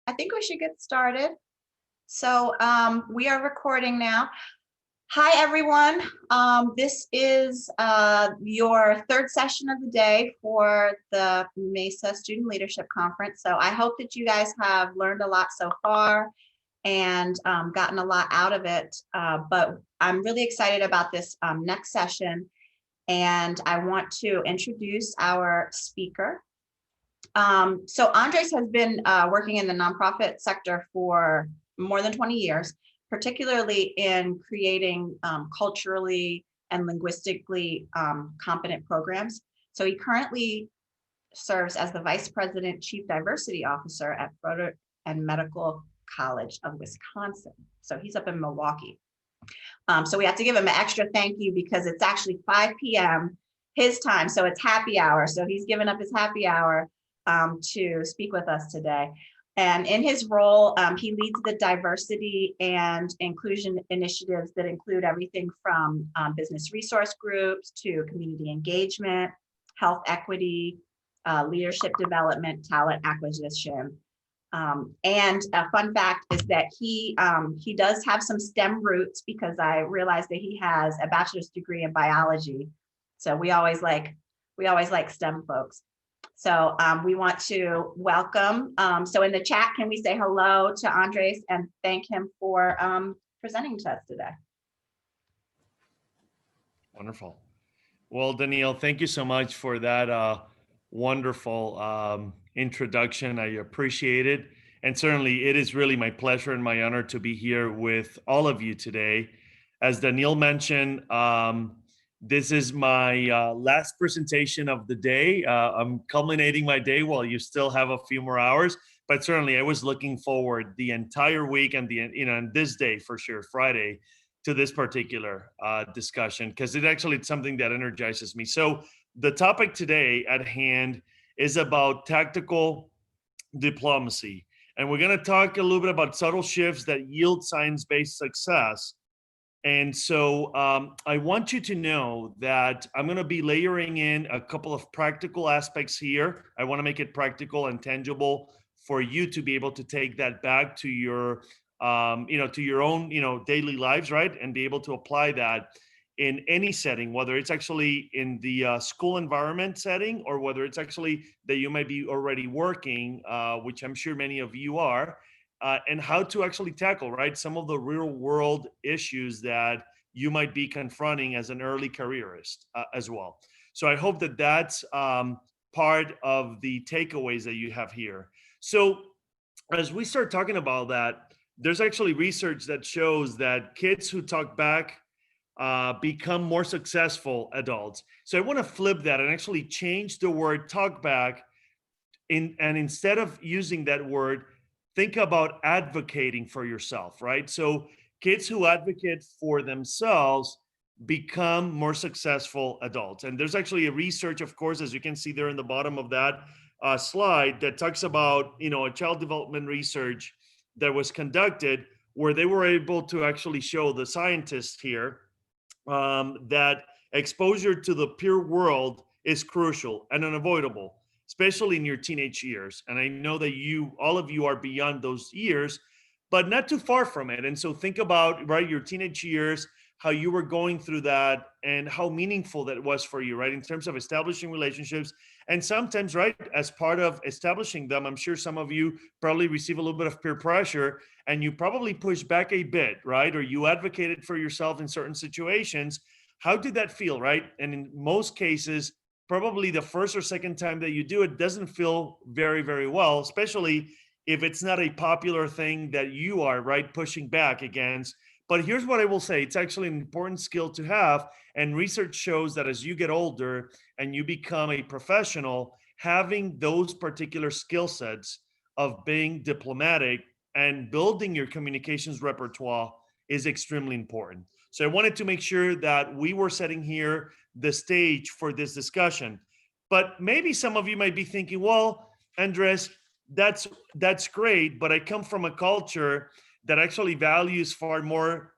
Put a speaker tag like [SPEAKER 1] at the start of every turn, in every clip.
[SPEAKER 1] I think we should get started. So we are recording now. Hi, everyone. This is your third session of the day for the MESA Student Leadership Conference. So I hope that you guys have learned a lot so far and gotten a lot out of it. But I'm really excited about this next session. And I want to introduce our speaker. So Andres has been working in the nonprofit sector for more than 20 years, particularly in creating culturally and linguistically competent programs. So he currently serves as the Vice President Chief Diversity Officer at Froedtert and Medical College of Wisconsin. So he's up in Milwaukee. So we have to give him an extra thank you because it's actually 5 p.m. his time. So it's happy hour. So he's given up his happy hour to speak with us today. And in his role, he leads the diversity and inclusion initiatives that include everything from business resource groups to community engagement, health equity, leadership development, talent acquisition. And a fun fact is that he does have some STEM roots because I realized that he has a bachelor's degree in biology. So we always like STEM folks. So we want to welcome, so in the chat, can we say hello to Andres and thank him for presenting to us today?
[SPEAKER 2] Wonderful. Well, Danielle, thank you so much for that wonderful introduction. I appreciate it. And certainly it is really my pleasure and my honor to be here with all of you today. As Danielle mentioned, this is my last presentation of the day. I'm culminating my day while you still have a few more hours, but certainly I was looking forward the entire week and and this day for sure, Friday, to this particular discussion, because it's something that energizes me. So the topic today at hand is about tactical diplomacy. And we're going to talk a little bit about subtle shifts that yield science-based success. And so I want you to know that I'm going to be layering in a couple of practical aspects here. I want to make it practical and tangible for you to be able to take that back to your, to your own, daily lives, right? And be able to apply that in any setting, whether it's actually in the school environment setting or whether it's actually that you might be already working, which I'm sure many of you are. And how to actually tackle, right, some of the real world issues that you might be confronting as an early careerist as well. So I hope that that's part of the takeaways that you have here. So as we start talking about that, there's actually research that shows that kids who talk back become more successful adults. So I want to flip that and actually change the word talk back and instead of using that word, think about advocating for yourself, right? So kids who advocate for themselves become more successful adults. And there's actually a research, of course, as you can see there in the bottom of that slide that talks about, a child development research that was conducted where they were able to actually show the scientists here that exposure to the peer world is crucial and unavoidable, especially in your teenage years. And I know that all of you are beyond those years, but not too far from it. And so think about, right, your teenage years, how you were going through that and how meaningful that was for you, right? In terms of establishing relationships. And sometimes, right, as part of establishing them, I'm sure some of you probably receive a little bit of peer pressure and you probably push back a bit, right? Or you advocated for yourself in certain situations. How did that feel, right? And in most cases, probably the first or second time that you do it doesn't feel very, very well, especially if it's not a popular thing that you are, right, pushing back against. But here's what I will say. It's actually an important skill to have. And research shows that as you get older and you become a professional, having those particular skill sets of being diplomatic and building your communications repertoire is extremely important. So I wanted to make sure that we were setting here the stage for this discussion. But maybe some of you might be thinking, well, Andres, that's great, but I come from a culture that actually values far more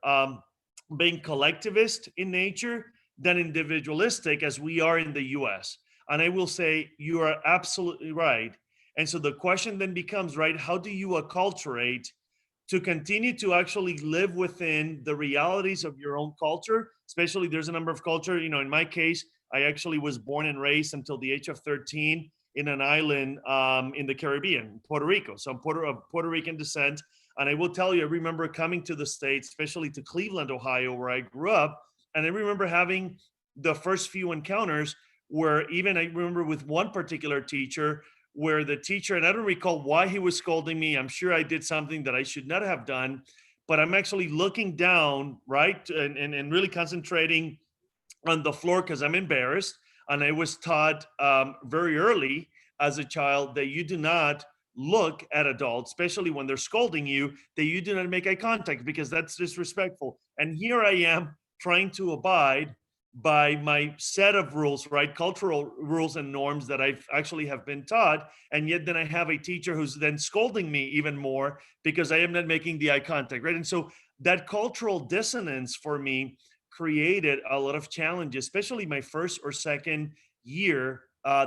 [SPEAKER 2] being collectivist in nature than individualistic as we are in the US. And I will say you are absolutely right. And so the question then becomes, right, how do you acculturate to continue to actually live within the realities of your own culture? Especially there's a number of culture, you know, in my case, I actually was born and raised until the age of 13 in an island in the Caribbean, Puerto Rico. So I'm of Puerto Rican descent. And I will tell you, I remember coming to the States, especially to Cleveland, Ohio, where I grew up. And I remember having the first few encounters where even I remember with one particular teacher where the teacher, and I don't recall why he was scolding me. I'm sure I did something that I should not have done, but I'm actually looking down, right? And really concentrating on the floor because I'm embarrassed. And I was taught very early as a child that you do not look at adults, especially when they're scolding you, that you do not make eye contact because that's disrespectful. And here I am trying to abide by my set of rules, right? Cultural rules and norms that I've actually have been taught. And yet then I have a teacher who's then scolding me even more because I am not making the eye contact, right? And so that cultural dissonance for me created a lot of challenges, especially my first or second year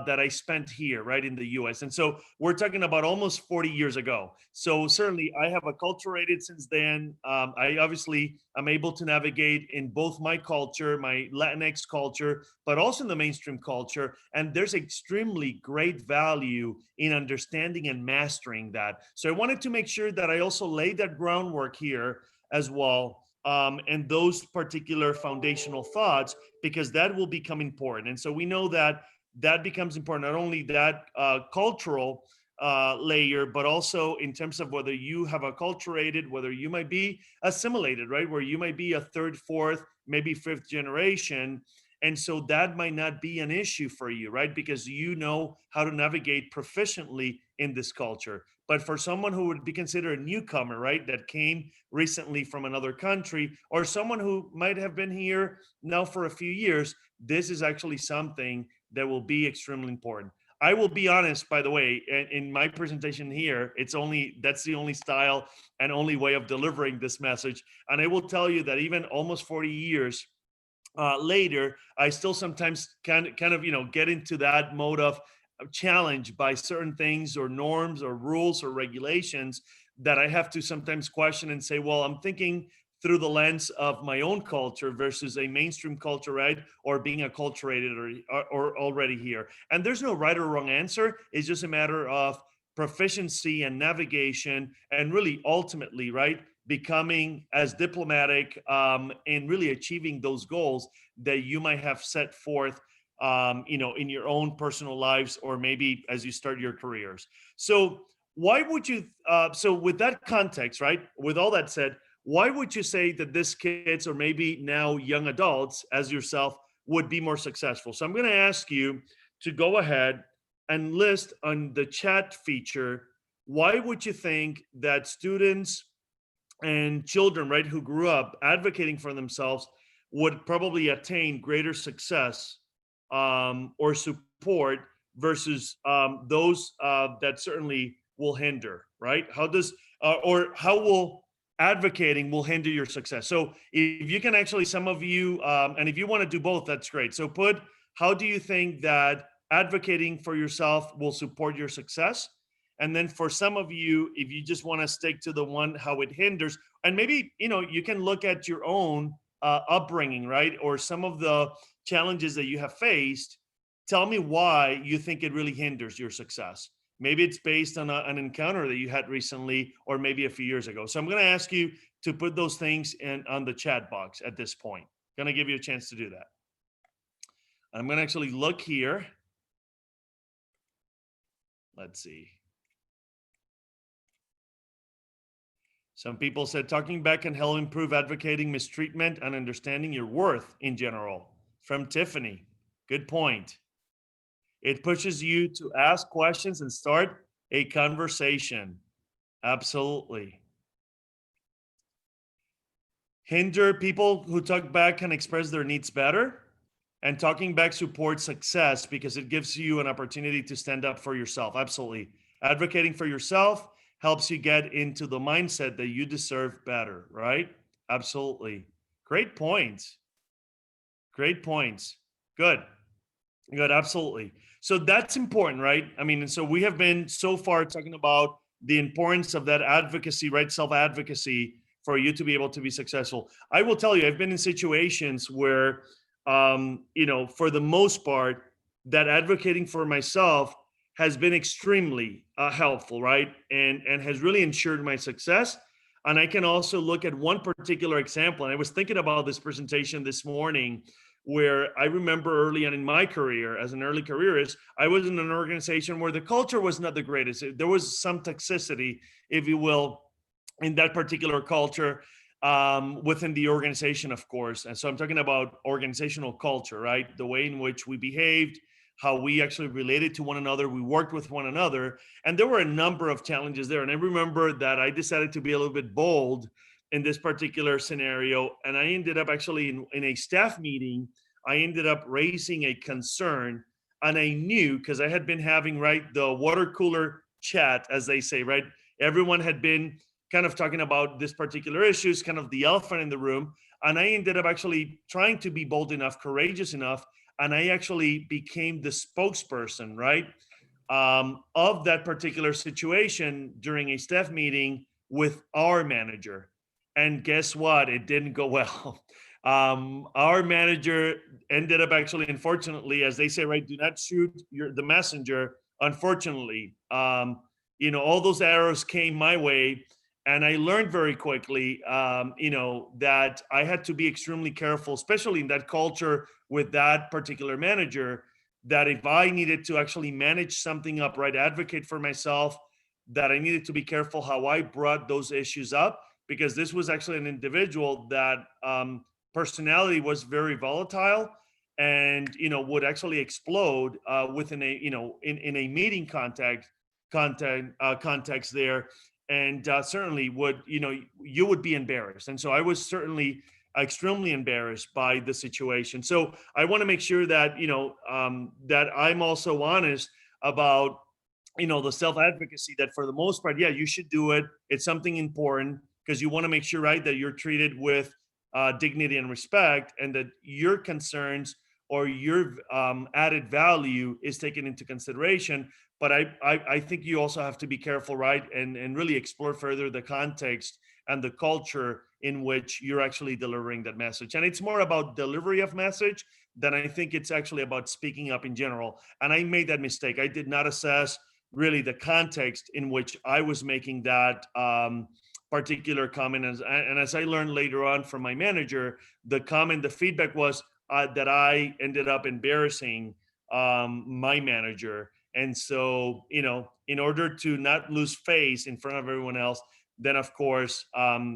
[SPEAKER 2] that I spent here, right, in the US. And so we're talking about almost 40 years ago. So certainly I have acculturated since then. I obviously am able to navigate in both my culture, my Latinx culture, but also in the mainstream culture. And there's extremely great value in understanding and mastering that. So I wanted to make sure that I also laid that groundwork here as well. And those particular foundational thoughts, because that will become important. And so we know that that becomes important, not only that cultural layer, but also in terms of whether you have acculturated, whether you might be assimilated, right? Where you might be a third, fourth, maybe fifth generation. And so that might not be an issue for you, right? Because you know how to navigate proficiently in this culture. But for someone who would be considered a newcomer, right, that came recently from another country, or someone who might have been here now for a few years, this is actually something that will be extremely important. I will be honest, by the way, in my presentation here, that's the only style and only way of delivering this message. And I will tell you that even almost 40 years later, I still sometimes kind of, you know, get into that mode of challenged by certain things or norms or rules or regulations that I have to sometimes question and say, well, I'm thinking through the lens of my own culture versus a mainstream culture, right? Or being acculturated or already here. And there's no right or wrong answer. It's just a matter of proficiency and navigation and really ultimately, right? Becoming as diplomatic and really achieving those goals that you might have set forth you know, in your own personal lives, or maybe as you start your careers. So why would you, so with that context, right, with all that said, why would you say that these kids, or maybe now young adults as yourself, would be more successful? So I'm going to ask you to go ahead and list on the chat feature, why would you think that students and children, right, who grew up advocating for themselves would probably attain greater success or support versus those that certainly will hinder, right? How does, or how will advocating will hinder your success? So if you can actually, some of you, and if you want to do both, that's great. So put, how do you think that advocating for yourself will support your success? And then for some of you, if you just want to stick to the one, how it hinders, and maybe, you know, you can look at your own upbringing, right? Or some of the challenges that you have faced. Tell me why you think it really hinders your success. Maybe it's based on an encounter that you had recently, or maybe a few years ago. So I'm going to ask you to put those things in on the chat box at this point. I'm going to give you a chance to do that. I'm going to actually look here. Let's see. Some people said talking back can help improve advocating mistreatment and understanding your worth in general. From Tiffany, good point. It pushes you to ask questions and start a conversation. Absolutely. Hinder, people who talk back can express their needs better, and talking back supports success because it gives you an opportunity to stand up for yourself. Absolutely. Advocating for yourself helps you get into the mindset that you deserve better, right? Absolutely. Great points. Great points. Good. Good, absolutely. So that's important, right? I mean, and so we have been so far talking about the importance of that advocacy, right? Self-advocacy for you to be able to be successful. I will tell you, I've been in situations where, for the most part, that advocating for myself has been extremely helpful, right? And has really ensured my success. And I can also look at one particular example. And I was thinking about this presentation this morning where I remember early on in my career as an early careerist, I was in an organization where the culture was not the greatest. There was some toxicity, if you will, in that particular culture within the organization, of course. And so I'm talking about organizational culture, right? The way in which we behaved, how we actually related to one another, we worked with one another. And there were a number of challenges there. And I remember that I decided to be a little bit bold in this particular scenario. And I ended up actually in a staff meeting, I ended up raising a concern. And I knew, because I had been having, right, the water cooler chat, as they say, right? Everyone had been kind of talking about this particular issues, kind of the elephant in the room. And I ended up actually trying to be bold enough, courageous enough. And I actually became the spokesperson, right, of that particular situation during a staff meeting with our manager. And guess what? It didn't go well. Our manager ended up actually, unfortunately, as they say, right, do not shoot the messenger. Unfortunately, all those arrows came my way. And I learned very quickly, that I had to be extremely careful, especially in that culture with that particular manager, that if I needed to actually manage something up, right, advocate for myself, that I needed to be careful how I brought those issues up, because this was actually an individual that personality was very volatile and, would actually explode within a, in a meeting context there. And certainly would, you would be embarrassed. And so I was certainly extremely embarrassed by the situation. So I want to make sure that, that I'm also honest about, the self-advocacy, that for the most part, yeah, you should do it. It's something important because you want to make sure, right, that you're treated with dignity and respect, and that your concerns or your added value is taken into consideration. But I think you also have to be careful, right, and really explore further the context and the culture in which you're actually delivering that message. And it's more about delivery of message than I think it's actually about speaking up in general. And I made that mistake. I did not assess really the context in which I was making that particular comment. And as I learned later on from my manager, the feedback was that I ended up embarrassing my manager. And so, in order to not lose face in front of everyone else, then of course,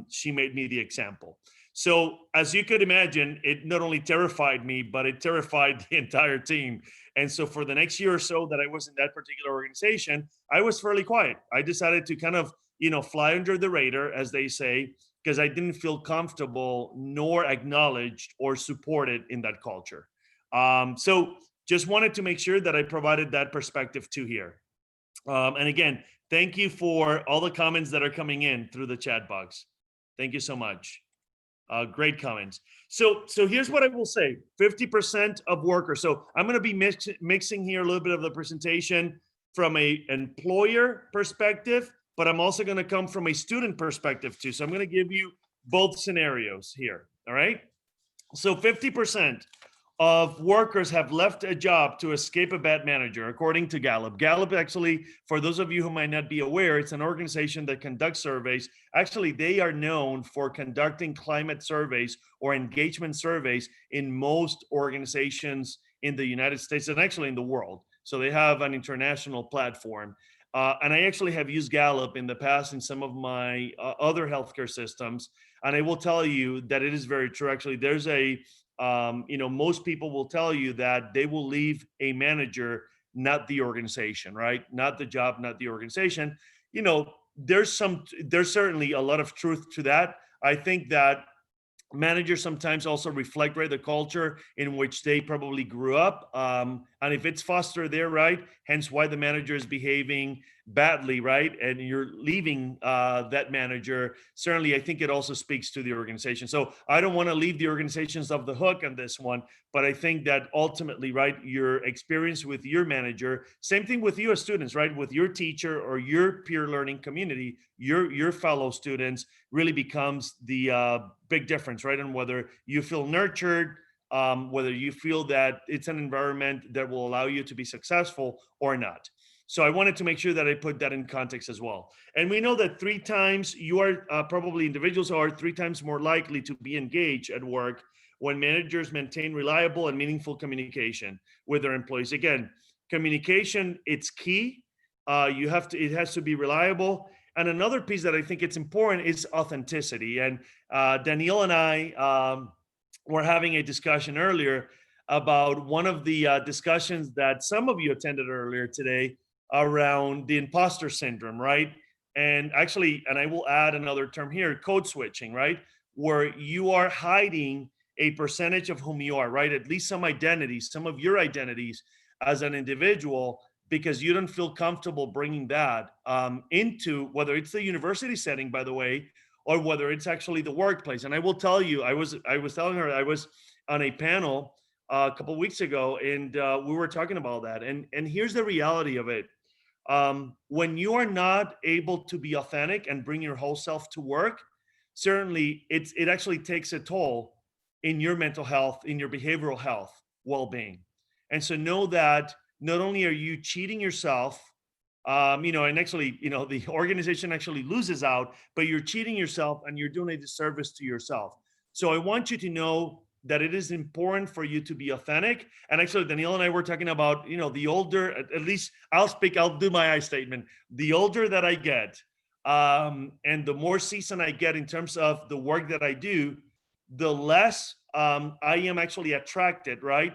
[SPEAKER 2] she made me the example. So as you could imagine, it not only terrified me, but it terrified the entire team. And so for the next year or so that I was in that particular organization, I was fairly quiet. I decided to kind of, fly under the radar, as they say, because I didn't feel comfortable nor acknowledged or supported in that culture. So just wanted to make sure that I provided that perspective too here. And again, thank you for all the comments that are coming in through the chat box. Thank you so much. Great comments. So here's what I will say: 50% of workers. So I'm going to be mixing here a little bit of the presentation from a employer perspective, but I'm also going to come from a student perspective too. So I'm going to give you both scenarios here. All right. So 50% of workers have left a job to escape a bad manager, according to Gallup. Gallup, actually, for those of you who might not be aware, it's an organization that conducts surveys. Actually, they are known for conducting climate surveys or engagement surveys in most organizations in the United States and actually in the world. So they have an international platform. And I actually have used Gallup in the past in some of my other healthcare systems. And I will tell you that it is very true. Actually, there's most people will tell you that they will leave a manager, not the organization, right? Not the job, not the organization. There's certainly a lot of truth to that. I think that managers sometimes also reflect, right, the culture in which they probably grew up. And if it's fostered there, right, hence why the manager is behaving badly, right? And you're leaving that manager, certainly I think it also speaks to the organization. So I don't want to leave the organizations off the hook on this one, but I think that ultimately, right, your experience with your manager, same thing with you as students, right? With your teacher or your peer learning community, your fellow students really becomes the big difference, right? And whether you feel nurtured, whether you feel that it's an environment that will allow you to be successful or not. So I wanted to make sure that I put that in context as well. And we know that 3 times you are probably individuals are 3 times more likely to be engaged at work when managers maintain reliable and meaningful communication with their employees. Again, communication, it's key. It has to be reliable. And another piece that I think it's important is authenticity. And Danielle and I were having a discussion earlier about one of the discussions that some of you attended earlier today around the imposter syndrome, right? And actually, and I will add another term here, code switching, right? Where you are hiding a percentage of whom you are, right? At least some identities, some of your identities as an individual, because you don't feel comfortable bringing that into whether it's the university setting, by the way, or whether it's actually the workplace. And I will tell you, I was telling her I was on a panel a couple of weeks ago, and we were talking about that. And here's the reality of it. When you are not able to be authentic and bring your whole self to work, certainly it actually takes a toll in your mental health, in your behavioral health, well-being. And so know that not only are you cheating yourself, and actually, the organization actually loses out, but you're cheating yourself and you're doing a disservice to yourself. So I want you to know that it is important for you to be authentic. And actually, Danielle and I were talking about, the older, at least I'll do my I statement. The older that I get, and the more seasoned I get in terms of the work that I do, the less I am actually attracted, right?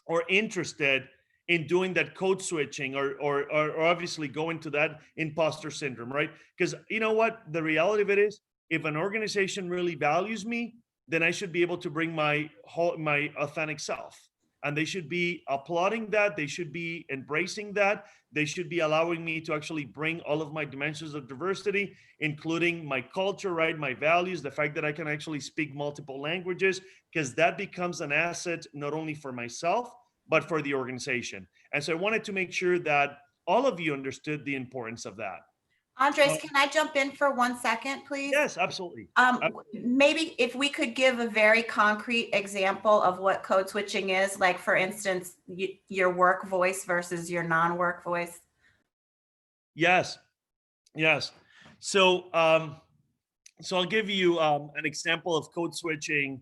[SPEAKER 2] Or interested in doing that code switching or obviously going to that imposter syndrome, right? Because you know what? The reality of it is, if an organization really values me, then I should be able to bring my authentic self. And they should be applauding that. They should be embracing that. They should be allowing me to actually bring all of my dimensions of diversity, including my culture, right? My values, the fact that I can actually speak multiple languages, because that becomes an asset not only for myself, but for the organization. And so I wanted to make sure that all of you understood the importance of that.
[SPEAKER 1] Andres, can I jump in for 1 second, please?
[SPEAKER 2] Yes, absolutely.
[SPEAKER 1] Maybe if we could give a very concrete example of what code switching is, like for instance, your work voice versus your non-work voice.
[SPEAKER 2] Yes. So I'll give you an example of code switching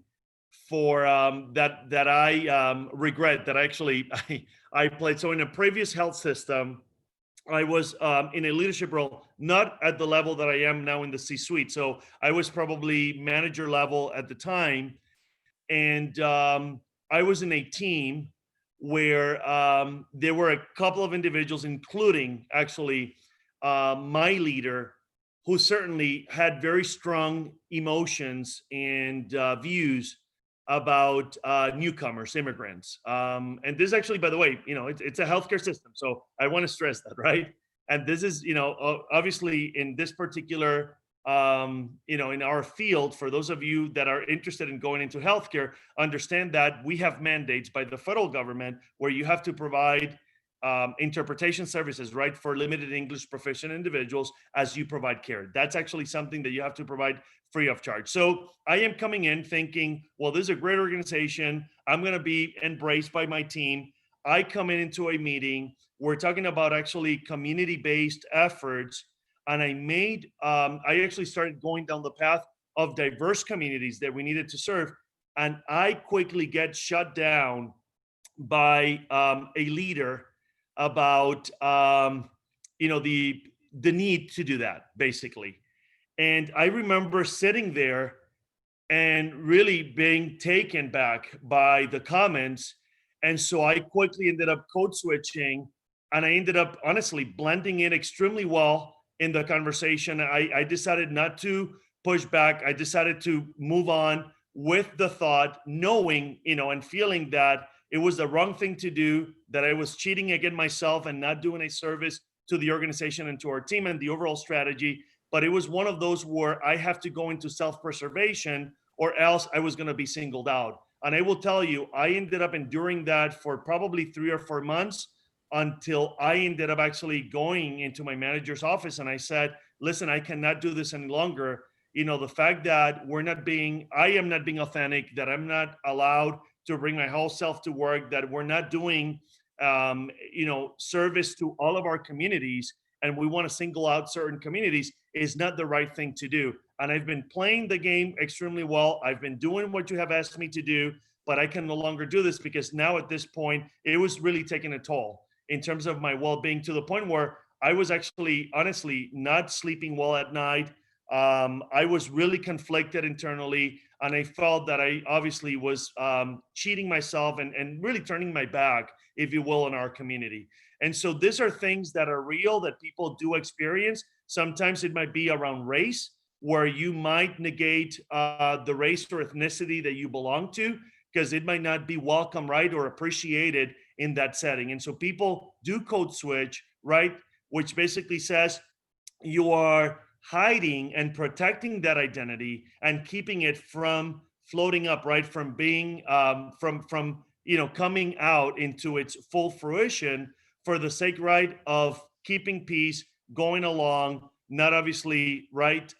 [SPEAKER 2] for that I regret that I played. So in a previous health system, I was in a leadership role, not at the level that I am now in the C-suite. So I was probably manager level at the time. And I was in a team where there were a couple of individuals, including actually my leader, who certainly had very strong emotions and views about newcomers, immigrants. And this actually, by the way, it's a healthcare system. So I want to stress that, right? And this is, obviously in this particular, in our field, for those of you that are interested in going into healthcare, understand that we have mandates by the federal government where you have to provide interpretation services, right, for limited English proficient individuals as you provide care. That's actually something that you have to provide free of charge. So I am coming in thinking, well, this is a great organization. I'm going to be embraced by my team. I come into a meeting. We're talking about actually community-based efforts. And I actually started going down the path of diverse communities that we needed to serve. And I quickly get shut down by a leader about the need to do that, basically. And I remember sitting there and really being taken back by the comments. And so I quickly ended up code switching, and I ended up honestly blending in extremely well in the conversation. I decided not to push back. I decided to move on with the thought, knowing, and feeling that it was the wrong thing to do, that I was cheating against myself and not doing a service to the organization and to our team and the overall strategy. But it was one of those where I have to go into self-preservation or else I was going to be singled out. And I will tell you, I ended up enduring that for probably 3 or 4 months until I ended up actually going into my manager's office and I said, listen, I cannot do this any longer. You know, the fact that I am not being authentic, that I'm not allowed to bring my whole self to work, that we're not doing, service to all of our communities, and we want to single out certain communities is not the right thing to do. And I've been playing the game extremely well. I've been doing what you have asked me to do, but I can no longer do this because now at this point, it was really taking a toll in terms of my well-being, to the point where I was actually, honestly, not sleeping well at night. I was really conflicted internally, and I felt that I obviously was cheating myself and really turning my back, if you will, on our community. And so these are things that are real, that people do experience. Sometimes it might be around race, where you might negate the race or ethnicity that you belong to, because it might not be welcome, right, or appreciated in that setting. And so people do code switch, right, which basically says you are hiding and protecting that identity and keeping it from floating up, right, from being from coming out into its full fruition, for the sake, right, of keeping peace, going along, not obviously, right,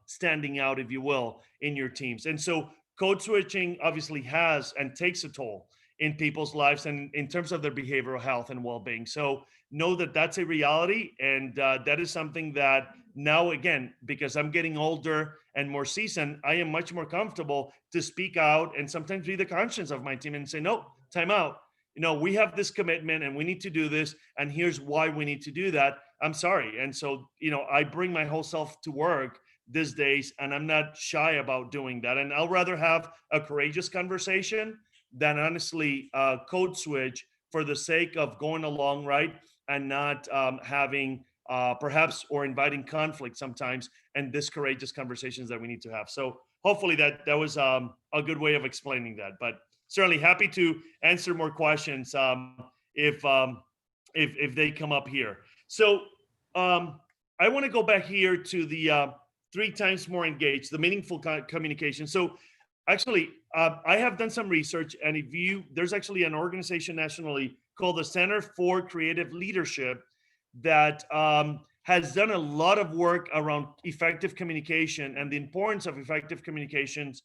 [SPEAKER 2] standing out, if you will, in your teams. And so code switching obviously has and takes a toll in people's lives and in terms of their behavioral health and well-being. So know that that's a reality, and that is something that now, again, because I'm getting older and more seasoned, I am much more comfortable to speak out and sometimes be the conscience of my team and say, no, time out. We have this commitment and we need to do this, and here's why we need to do that. I'm sorry. And so, I bring my whole self to work these days, and I'm not shy about doing that. And I'll rather have a courageous conversation than honestly code switch for the sake of going along, right, and not having perhaps, or inviting conflict sometimes, and this courageous conversations that we need to have. So hopefully that was a good way of explaining that. But certainly happy to answer more questions if they come up here. So I want to go back here to the 3 times more engaged, the meaningful communication. So actually, I have done some research, and there's actually an organization nationally called the Center for Creative Leadership that has done a lot of work around effective communication and the importance of effective communications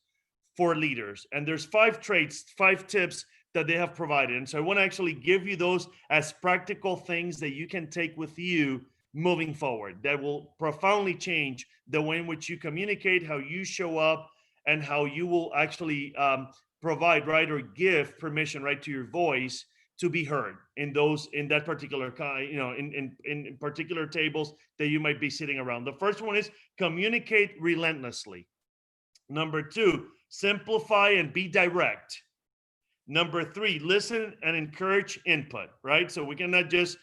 [SPEAKER 2] for leaders. And there's 5 traits, 5 tips that they have provided. And so I want to actually give you those as practical things that you can take with you moving forward, that will profoundly change the way in which you communicate, how you show up, and how you will actually provide, right, or give permission, right, to your voice to be heard in that particular kind, in particular tables that you might be sitting around. The first one is communicate relentlessly. Number 2, simplify and be direct. Number 3, listen and encourage input, right? So we cannot just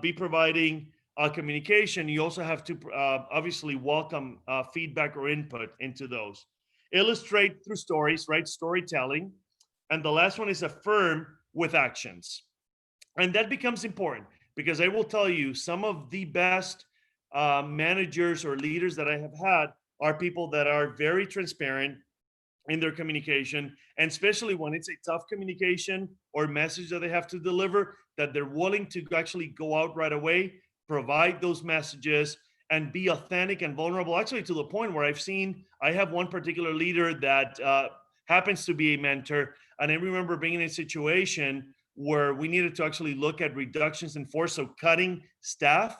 [SPEAKER 2] be providing communication. You also have to obviously welcome feedback or input into those. Illustrate through stories, right? Storytelling. And the last one is affirm with actions. And that becomes important because I will tell you, some of the best managers or leaders that I have had are people that are very transparent in their communication, and especially when it's a tough communication or message that they have to deliver, that they're willing to actually go out right away, provide those messages, and be authentic and vulnerable, actually to the point where I have one particular leader that happens to be a mentor. And I remember being in a situation where we needed to actually look at reductions in force, so cutting staff,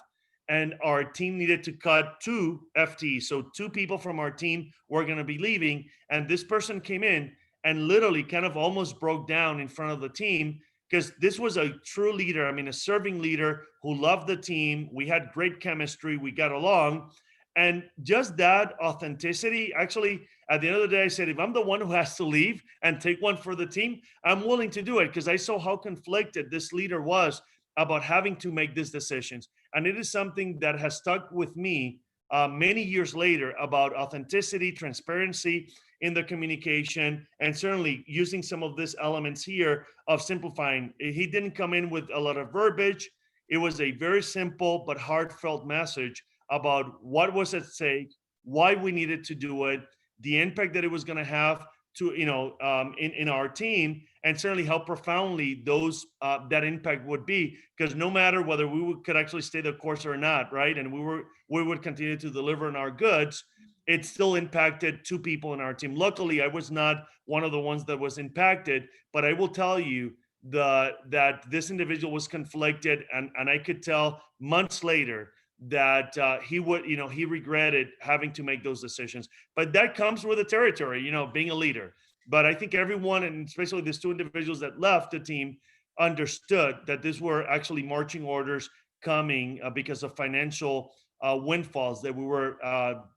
[SPEAKER 2] and our team needed to cut 2 FTEs. So 2 people from our team were going to be leaving. And this person came in and literally kind of almost broke down in front of the team, because this was a true leader. I mean, a serving leader who loved the team. We had great chemistry. We got along. And just that authenticity, actually, at the end of the day, I said, if I'm the one who has to leave and take one for the team, I'm willing to do it, because I saw how conflicted this leader was about having to make these decisions. And it is something that has stuck with me many years later, about authenticity, transparency in the communication, and certainly using some of these elements here of simplifying. He didn't come in with a lot of verbiage. It was a very simple but heartfelt message about what was at stake, why we needed to do it, the impact that it was going to have to, in our team, and certainly how profoundly those that impact would be, because no matter whether could actually stay the course or not, right, and we would continue to deliver on our goods, it still impacted two people in our team. Luckily, I was not one of the ones that was impacted, but I will tell you that this individual was conflicted, and I could tell months later that he regretted having to make those decisions. But that comes with the territory, being a leader. But I think everyone, and especially these two individuals that left the team, understood that these were actually marching orders coming because of financial windfalls that we were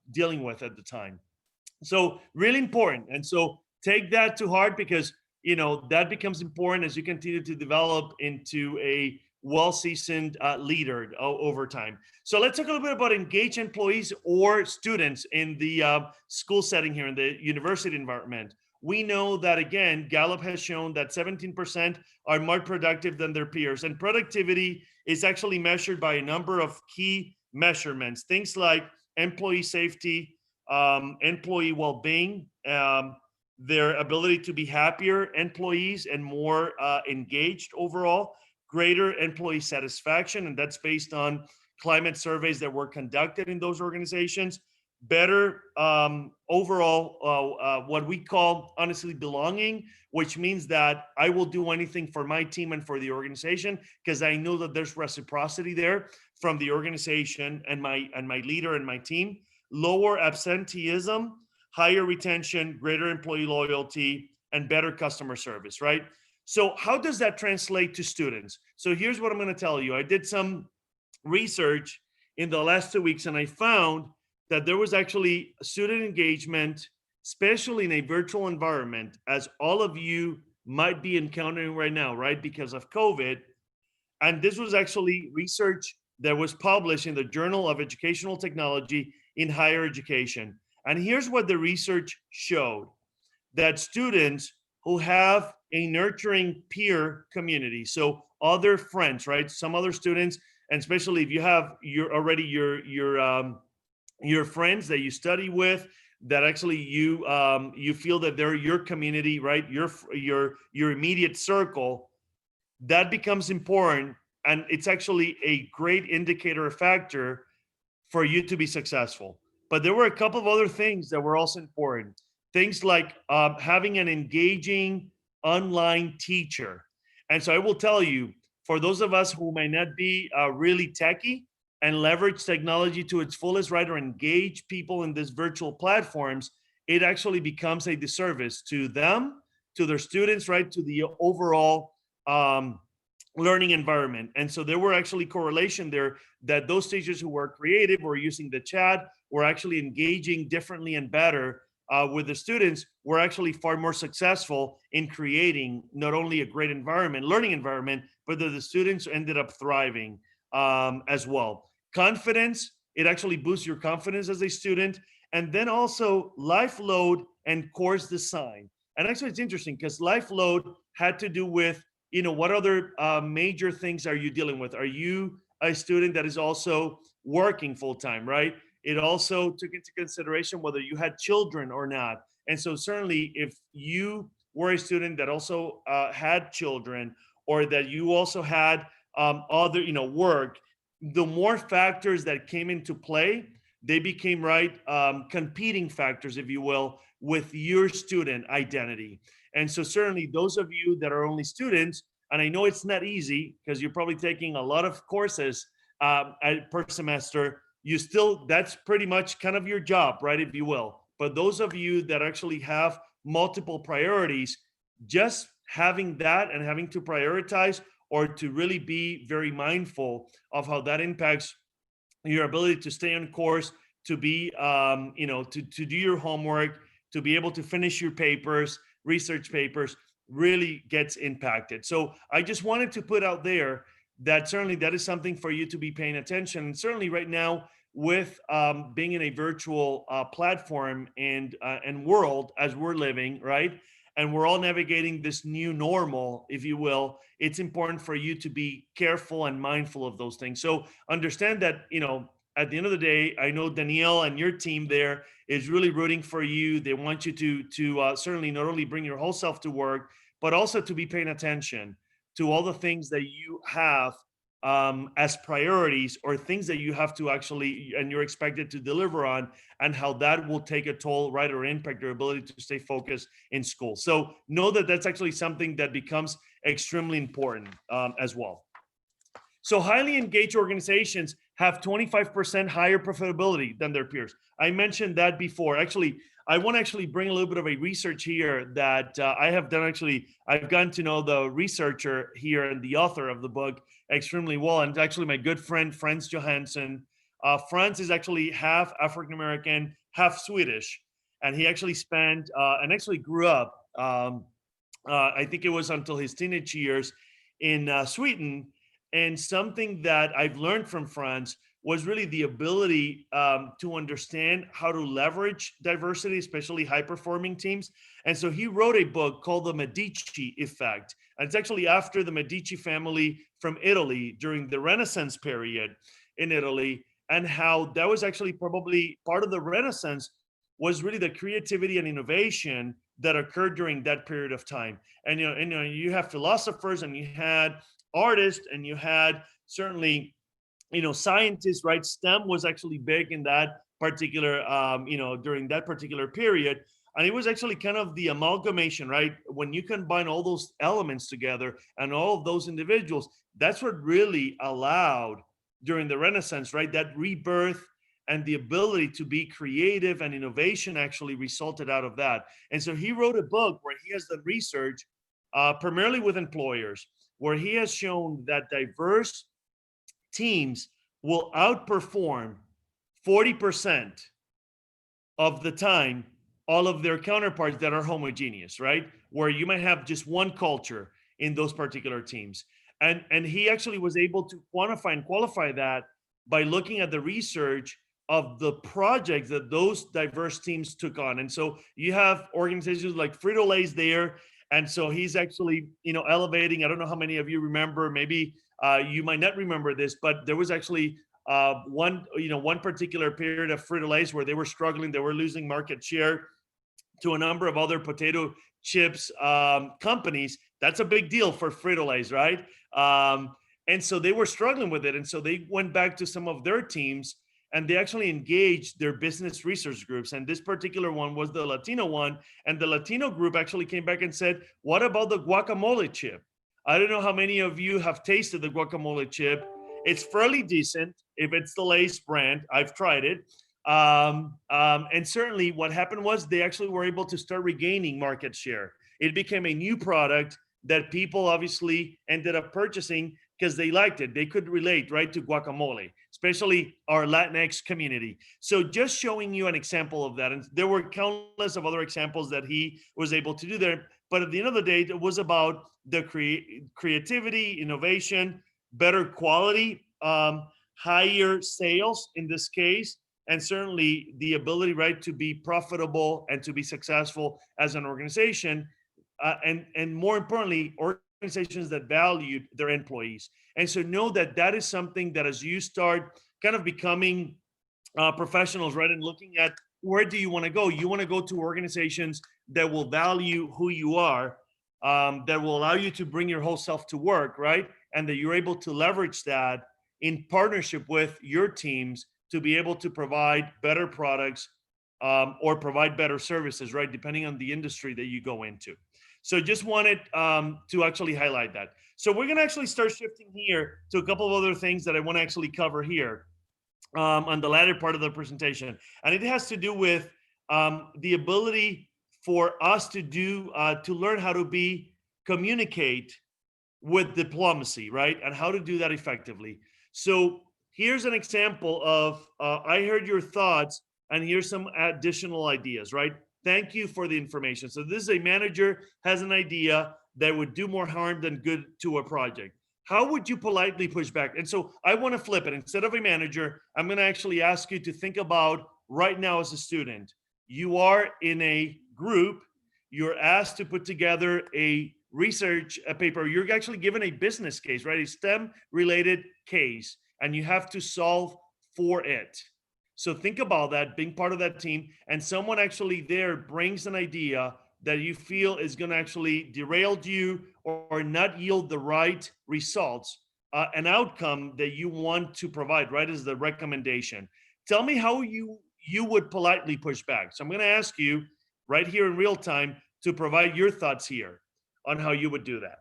[SPEAKER 2] dealing with at the time. So really important. And so take that to heart, because that becomes important as you continue to develop into a well-seasoned leader over time. So let's talk a little bit about engaged employees or students in the school setting here in the university environment. We know that, again, Gallup has shown that 17% are more productive than their peers. And productivity is actually measured by a number of key measurements, things like employee safety, employee well-being, their ability to be happier employees and more engaged overall, greater employee satisfaction, and that's based on climate surveys that were conducted in those organizations, better overall, what we call, honestly, belonging, which means that I will do anything for my team and for the organization because I know that there's reciprocity there from the organization and my leader and my team. Lower absenteeism, higher retention, greater employee loyalty, and better customer service, right? So how does that translate to students? So here's what I'm going to tell you. I did some research in the last 2 weeks, and I found that there was actually student engagement, especially in a virtual environment, as all of you might be encountering right now, right, because of COVID. And this was actually research that was published in the Journal of Educational Technology in Higher Education. And here's what the research showed: that students who have a nurturing peer community, so other friends, right, some other students, and especially if you have your friends that you study with, that actually you feel that they're your community, right, your immediate circle, that becomes important, and it's actually a great indicator, a factor for you to be successful. But there were a couple of other things that were also important. Things like having an engaging online teacher. And so I will tell you, for those of us who may not be really techie and leverage technology to its fullest, right, or engage people in these virtual platforms, it actually becomes a disservice to them, to their students, right, to the overall learning environment. And so there were actually correlation there that those teachers who were creative, were using the chat, were actually engaging differently and better with the students, were actually far more successful in creating not only a great environment, learning environment, but that the students ended up thriving as well. Confidence, it actually boosts your confidence as a student. And then also life load and course design. And actually it's interesting because life load had to do with, what other major things are you dealing with? Are you a student that is also working full-time, right? It also took into consideration whether you had children or not. And so certainly if you were a student that also had children, or that you also had other, work, the more factors that came into play, they became, right, competing factors, if you will, with your student identity. And so certainly those of you that are only students, and I know it's not easy because you're probably taking a lot of courses per semester, that's pretty much kind of your job, right, if you will. But those of you that actually have multiple priorities, just having that and having to prioritize, or to really be very mindful of how that impacts your ability to stay on course, to be, to do your homework, to be able to finish your papers, research papers, really gets impacted. So I just wanted to put out there that certainly that is something for you to be paying attention. And certainly right now, with being in a virtual platform and world as we're living, right? and we're all navigating this new normal, if you will, it's important for you to be careful and mindful of those things. So understand that, at the end of the day, I know Danielle and your team there is really rooting for you. They want you to certainly not only bring your whole self to work, but also to be paying attention to all the things that you have as priorities, or things that you have to actually, and you're expected to deliver on, and how that will take a toll, right, or impact your ability to stay focused in school. So know that that's actually something that becomes extremely important as well. So highly engaged organizations have 25% higher profitability than their peers. I mentioned that before. Actually, I want to actually bring a little bit of a research here that I have done. Actually, I've gotten to know the researcher here and the author of the book extremely well. And actually my good friend, Franz Johansson. Franz is actually half African-American, half Swedish. And he actually spent and actually grew up, I think it was until his teenage years in Sweden. And something that I've learned from Franz was really the ability to understand how to leverage diversity, especially high-performing teams. And so he wrote a book called The Medici Effect. And it's actually after the Medici family from Italy during the Renaissance period in Italy, and how that was actually probably part of the Renaissance was really the creativity and innovation that occurred during that period of time. And you have philosophers, and you had artists, and you had certainly scientists, right? STEM was actually big in that particular during that particular period. And it was actually kind of the amalgamation, right? When you combine all those elements together and all of those individuals, that's what really allowed during the Renaissance, right? That rebirth and the ability to be creative, and innovation actually resulted out of that. And so he wrote a book where he has done research primarily with employers, where he has shown that diverse teams will outperform 40% of the time all of their counterparts that are homogeneous, right? Where you might have just one culture in those particular teams. And he actually was able to quantify and qualify that by looking at the research of the projects that those diverse teams took on. And so you have organizations like Frito-Lay's there. And so he's actually, elevating. I don't know how many of you remember, maybe you might not remember this, but there was actually one particular period of Frito-Lay's where they were struggling. They were losing market share to a number of other potato chips companies. That's a big deal for Frito-Lay's, right? And so they were struggling with it. And so they went back to some of their teams, and they actually engaged their business research groups. And this particular one was the Latino one. And the Latino group actually came back and said, what about the guacamole chip? I don't know how many of you have tasted the guacamole chip. It's fairly decent if it's the Lay's brand. I've tried it. And certainly what happened was they actually were able to start regaining market share. It became a new product that people obviously ended up purchasing because they liked it. They could relate, right, to guacamole, especially our Latinx community. So just showing you an example of that. And there were countless of other examples that he was able to do there. But at the end of the day, it was about the creativity, innovation, better quality, higher sales in this case, and certainly the ability, right, to be profitable and to be successful as an organization. And more importantly, organizations that valued their employees. And so know that that is something that as you start kind of becoming professionals, right, and looking at where do you want to go? You want to go to organizations that will value who you are, that will allow you to bring your whole self to work, right? And that you're able to leverage that in partnership with your teams to be able to provide better products or provide better services, right? Depending on the industry that you go into. So just wanted to actually highlight that. So we're gonna actually start shifting here to a couple of other things that I wanna actually cover here on the latter part of the presentation. And it has to do with the ability for us to learn how to communicate with diplomacy, right? And how to do that effectively. So here's an example of, I heard your thoughts and here's some additional ideas, right? Thank you for the information. So this is a manager has an idea that would do more harm than good to a project. How would you politely push back? And so I want to flip it. Instead of a manager, I'm going to actually ask you to think about right now as a student. You are in a group you're asked to put together a research paper. You're actually given a business case, right? A STEM related case, and you have to solve for it. So think about that, being part of that team, and someone actually there brings an idea that you feel is going to actually derail you or not yield the right results, an outcome that you want to provide, right, is the recommendation. Tell me how you would politely push back. So I'm going to ask you right here in real time to provide your thoughts here on how you would do that.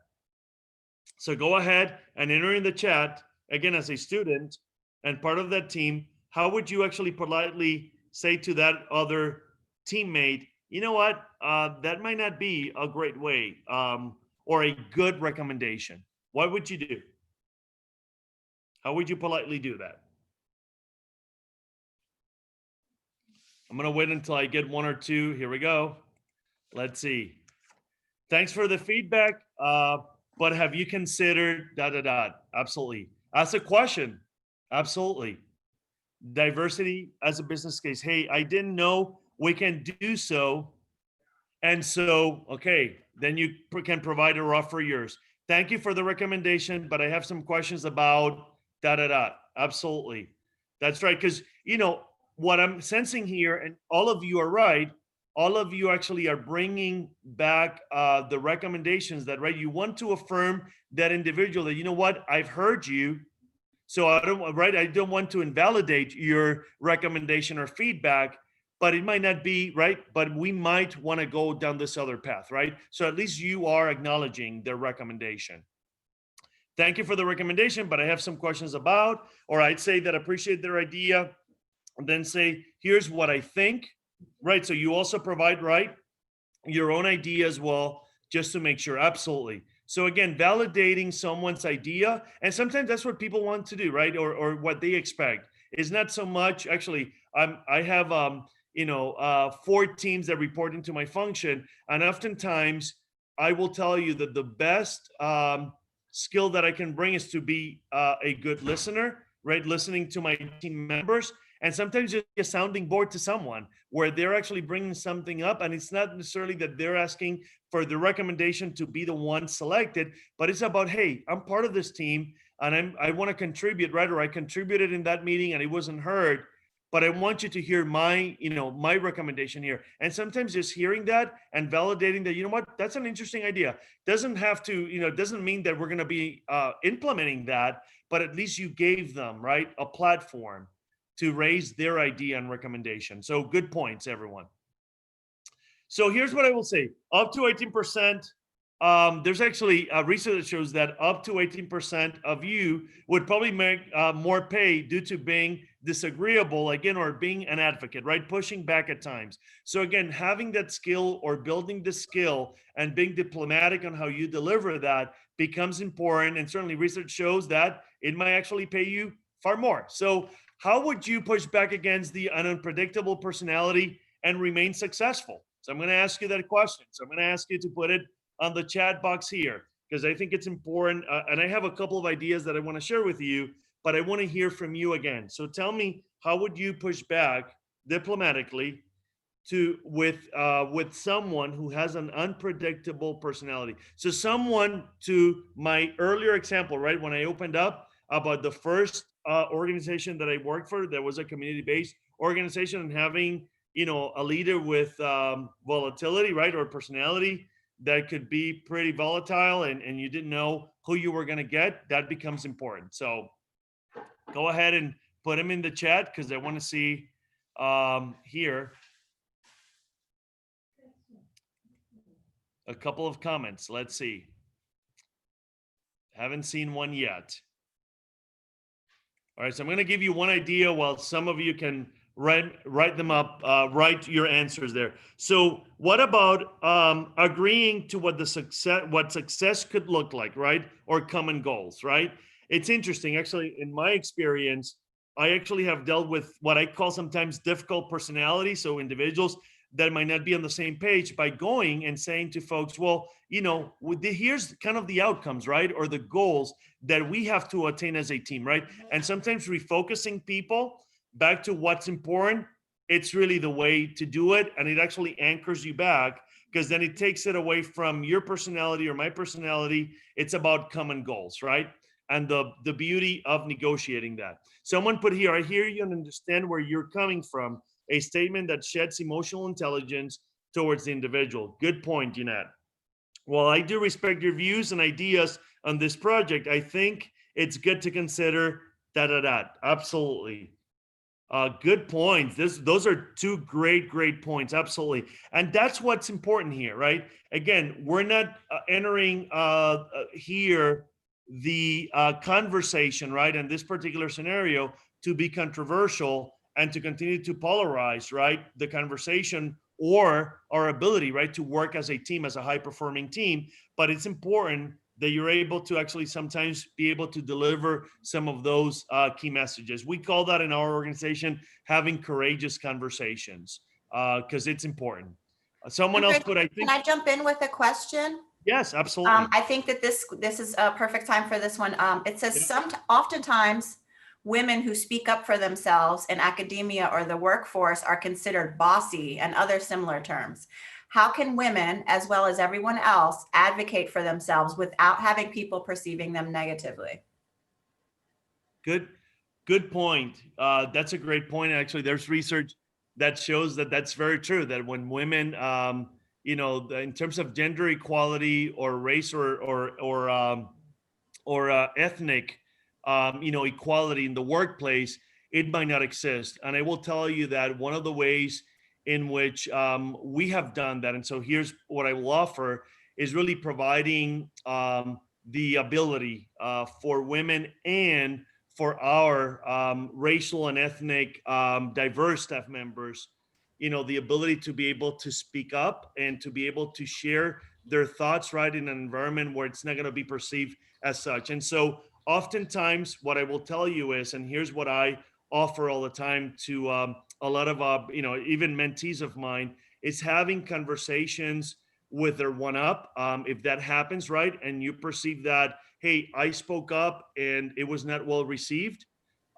[SPEAKER 2] So go ahead and enter in the chat, again, as a student and part of that team, how would you actually politely say to that other teammate, you know what, that might not be a great way or a good recommendation? What would you do? How would you politely do that? I'm going to wait until I get one or two. Here we go. Let's see. Thanks for the feedback. But have you considered ... Absolutely. Ask a question. Absolutely. Diversity as a business case. Hey, I didn't know we can do so. And so, okay, then you can provide or offer yours. Thank you for the recommendation, but I have some questions about ... Absolutely. That's right. Because, you know, what I'm sensing here, and all of you are right, all of you actually are bringing back the recommendations that, right, you want to affirm that individual that, you know what, I've heard you. So I don't want to invalidate your recommendation or feedback, but it might not be right, but we might want to go down this other path, right? So at least you are acknowledging their recommendation. Thank you for the recommendation, but I have some questions about, or I'd say that appreciate their idea, and then say, here's what I think, right? So you also provide, right, your own idea as well, just to make sure. Absolutely. So again, validating someone's idea, and sometimes that's what people want to do, right? Or what they expect is not so much. Actually, I have 4 teams that report into my function, and oftentimes I will tell you that the best skill that I can bring is to be a good listener, right? Listening to my team members. And sometimes just a sounding board to someone where they're actually bringing something up, and it's not necessarily that they're asking for the recommendation to be the one selected, but it's about, hey, I'm part of this team and I want to contribute, right? Or I contributed in that meeting and it wasn't heard, but I want you to hear my recommendation here. And sometimes just hearing that and validating that, you know what, that's an interesting idea. Doesn't have to, doesn't mean that we're going to be implementing that, but at least you gave them, right, a platform to raise their idea and recommendation. So good points, everyone. So here's what I will say. Up to 18%, there's actually research that shows that up to 18% of you would probably make more pay due to being disagreeable, again, or being an advocate, right? Pushing back at times. So again, having that skill or building the skill and being diplomatic on how you deliver that becomes important. And certainly research shows that it might actually pay you far more. So how would you push back against the unpredictable personality and remain successful? So I'm going to ask you that question. So I'm going to ask you to put it on the chat box here, because I think it's important. And I have a couple of ideas that I want to share with you, but I want to hear from you again. So tell me, how would you push back diplomatically with someone who has an unpredictable personality? So someone, to my earlier example, right, when I opened up about the first organization that I worked for, that was a community-based organization, and having, a leader with volatility, right, or personality that could be pretty volatile, and you didn't know who you were going to get, that becomes important. So go ahead and put them in the chat, because I want to see here a couple of comments. Let's see. Haven't seen one yet. All right, so I'm going to give you one idea while some of you can write them up, write your answers there. So what about agreeing to what success could look like, right? Or common goals, right? It's interesting. Actually, in my experience, I actually have dealt with what I call sometimes difficult personality. So individuals that might not be on the same page, by going and saying to folks, well, here's kind of the outcomes, right? Or the goals that we have to attain as a team, right? And sometimes refocusing people back to what's important, it's really the way to do it. And it actually anchors you back, because then it takes it away from your personality or my personality. It's about common goals, right? And the beauty of negotiating that. Someone put here, I hear you and understand where you're coming from. A statement that sheds emotional intelligence towards the individual. Good point, Jeanette. While I do respect your views and ideas on this project, I think it's good to consider that. Absolutely. Good points. Those are two great points. And that's what's important here, right? Again, we're not entering here the conversation, right? In this particular scenario, to be controversial and to continue to polarize, right? The conversation or our ability, right, to work as a team, as a high performing team. But it's important that you're able to actually sometimes be able to deliver some of those key messages. We call that in our organization having courageous conversations because it's important. Someone else put, I think.
[SPEAKER 1] Can I jump in with a question?
[SPEAKER 2] Yes, absolutely.
[SPEAKER 1] I think that this is a perfect time for this one. It says
[SPEAKER 2] Yeah.
[SPEAKER 1] oftentimes women who speak up for themselves in academia or the workforce are considered bossy and other similar terms. How can women, as well as everyone else, advocate for themselves without having people perceiving them negatively?
[SPEAKER 2] Good point. That's a great point. Actually, there's research that shows that that's very true. That when women, in terms of gender equality or race or ethnic, equality in the workplace, it might not exist. And I will tell you that one of the ways in which we have done that, and so here's what I will offer, is really providing the ability for women and for our racial and ethnic diverse staff members, the ability to be able to speak up and to be able to share their thoughts, right, in an environment where it's not going to be perceived as such. And so oftentimes what I will tell you is, and here's what I offer all the time to a lot of, even mentees of mine, is having conversations with their one up. If that happens, right, and you perceive that, hey, I spoke up and it was not well received,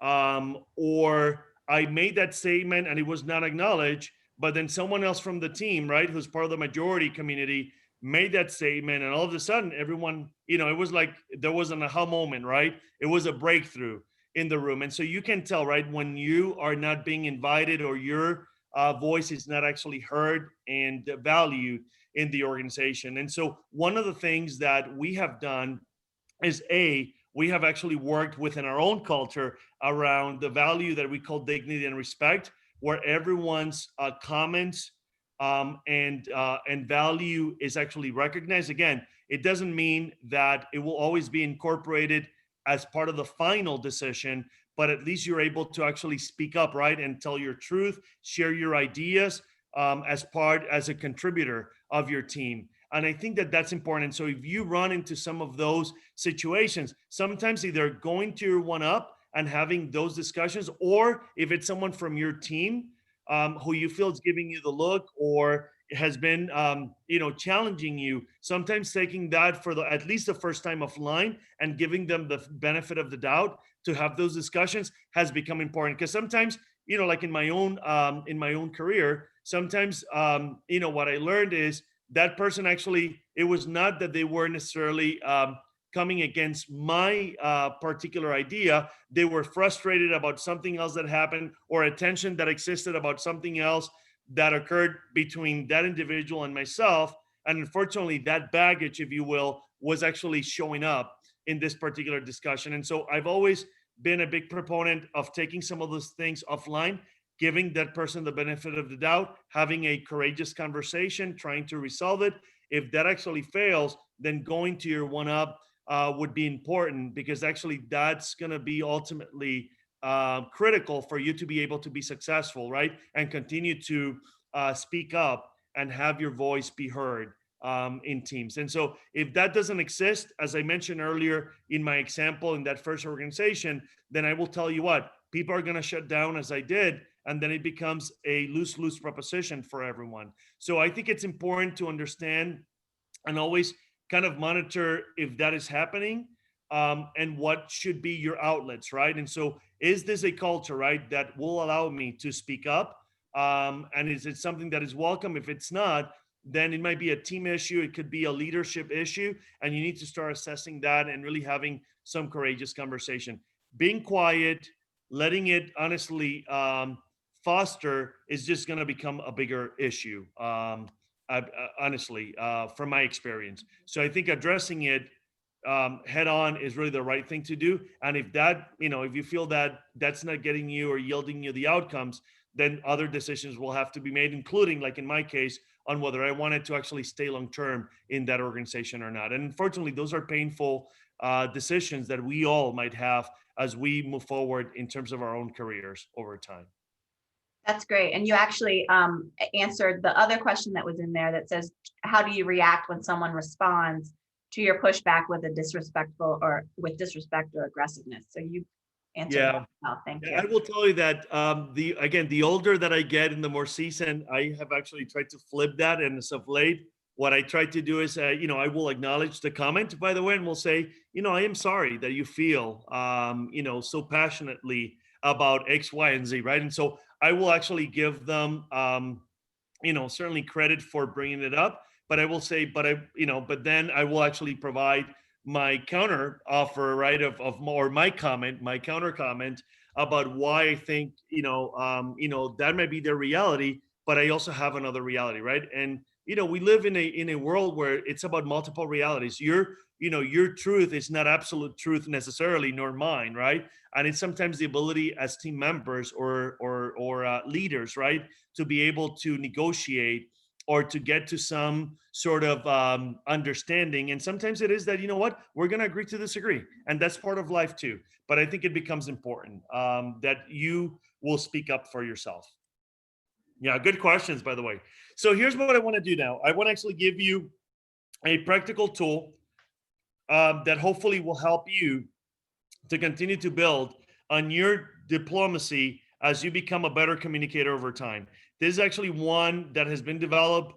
[SPEAKER 2] or I made that statement and it was not acknowledged, but then someone else from the team, right, who's part of the majority community, made that statement, and all of a sudden everyone, it was like there was an aha moment, right? It was a breakthrough in the room. And so you can tell, right, when you are not being invited or your voice is not actually heard and valued in the organization. And so one of the things that we have done is we have actually worked within our own culture around the value that we call dignity and respect, where everyone's comments and value is actually recognized. Again, it doesn't mean that it will always be incorporated as part of the final decision, but at least you're able to actually speak up, right, and tell your truth, share your ideas as a contributor of your team. And I think that that's important. So if you run into some of those situations, sometimes either going to your one up and having those discussions, or if it's someone from your team who you feel is giving you the look or has been, challenging you, sometimes taking that for at least the first time offline and giving them the benefit of the doubt to have those discussions has become important. Because sometimes, like in my own career, sometimes, what I learned is that person actually, it was not that they were necessarily coming against my particular idea. They were frustrated about something else that happened or a tension that existed about something else that occurred between that individual and myself. And unfortunately, that baggage, if you will, was actually showing up in this particular discussion. And so I've always been a big proponent of taking some of those things offline, giving that person the benefit of the doubt, having a courageous conversation, trying to resolve it. If that actually fails, then going to your one up would be important, because actually that's going to be ultimately critical for you to be able to be successful, right? And continue to speak up and have your voice be heard in teams. And so if that doesn't exist, as I mentioned earlier in my example in that first organization, then I will tell you what, people are going to shut down as I did, and then it becomes a lose-lose proposition for everyone. So I think it's important to understand and always kind of monitor if that is happening, and what should be your outlets, right? And so is this a culture, right, that will allow me to speak up? And is it something that is welcome? If it's not, then it might be a team issue. It could be a leadership issue. And you need to start assessing that and really having some courageous conversation. Being quiet, letting it honestly foster is just going to become a bigger issue, honestly, from my experience. So I think addressing it head on is really the right thing to do. And if that, if you feel that that's not getting you or yielding you the outcomes, then other decisions will have to be made, including, like in my case, on whether I wanted to actually stay long term in that organization or not. And unfortunately, those are painful decisions that we all might have as we move forward in terms of our own careers over time.
[SPEAKER 1] That's great. And you actually answered the other question that was in there that says, how do you react when someone responds to your pushback with a disrespectful or with disrespect or aggressiveness? So you answered that well. Thank you.
[SPEAKER 2] I will tell you that the older that I get and the more seasoned, I have actually tried to flip that. And as of late, what I try to do is, I will acknowledge the comment, by the way, and we'll say, I am sorry that you feel, so passionately about X, Y, and Z, right? And so I will actually give them, certainly credit for bringing it up, but I will say, but then I will actually provide my counter offer, right, of more my counter comment about why I think, that might be their reality, but I also have another reality, right? And, we live in a world where it's about multiple realities. Your truth is not absolute truth necessarily, nor mine, right? And it's sometimes the ability as team members or leaders, right, to be able to negotiate or to get to some sort of understanding. And sometimes it is that, we're going to agree to disagree. And that's part of life too. But I think it becomes important that you will speak up for yourself. Yeah, good questions, by the way. So here's what I want to do now. I want to actually give you a practical tool that hopefully will help you to continue to build on your diplomacy as you become a better communicator over time. This is actually one that has been developed